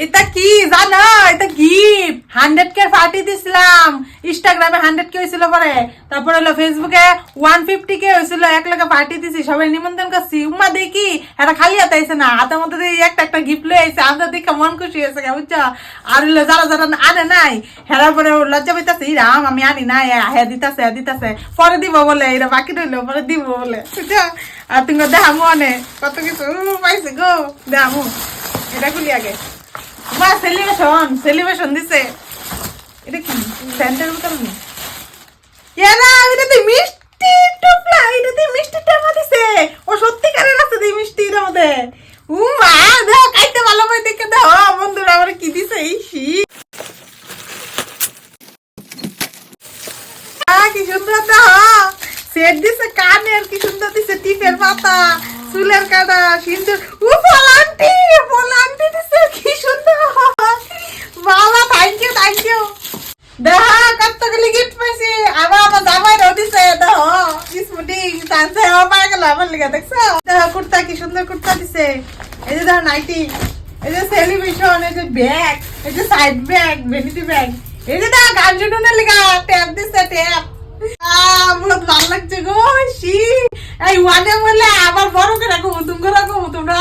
এটা কি জানো? এটা গিফট 100K পার্টি দিছিলাম। ইনস্টাগ্রামে 100K হয়েছিল পরে, তারপর হলো ফেসবুকে 150K হয়েছিল। এক লগে পার্টি দিছি, সবাই নিমন্ত্রণ করছি। উম্মা দেখি এরা খালি হাতে আইছে না, হাতের মধ্যে দিয়ে একটা একটা গিফট লয়ে আইছে। আমরা দেখে মন খুশি হয়েছে, বুঝছো? আর হলো যারা যারা আনে নাই হেরার পরে লজ্জা পাইতাছে, ইরাম আমি আনি নাই, হ্যাঁ দিতাছে পরে দিব বলে, এরা বাকি রইলো পরে দিব বলে, বুঝছো? আর তুমি দেখামু অনেক কত কিছু পাইছে গো, দেখামু। এটা খুলি আগে। মা সেলিব্রেশন দিছে। এটা কি সেন্টার কারণে? এরা এটাতে মিষ্টি টুকলা, এটাতে মিষ্টি টাকা দিছে। ও সত্যিকারের আছে দি মিষ্টি এর মধ্যে। মা দাও, খাইতে ভালো পাই দেখে দাও বন্ধুরা, আমার কি দিছে এই শি। কি সুন্দর দাও সেট দিছে, কানের কি সুন্দর দিছে, টিপের পাতা, চুলের কাটা, সিন্দুর। পোলান্টি দিছে, কি সুন্দর। বাবা থ্যাংক ইউ। দেখা কতগুলি গিফট পাইছি। আবার আমার জামাইরাও দিছে, দেখো স্মুটিং টানছে, ও পাই গেল আমার লিগা, দেখছো? দেখো কুর্তা, কি সুন্দর কুর্তা দিছে। এই যে দেখো নাইটি, এই যে সেলিব্রেশন, এই যে ব্যাগ, এই যে সাইড ব্যাগ, ভ্যানিটি ব্যাগ, এই যে দেখো গান শুনানোর লিগা ট্যাপ দিছে, ট্যাপ। বহুত ভালো লাগছে গো। এই ওয়ানে বলে আবার বড় করে রাখো, তোমরা রাখো, তোমরা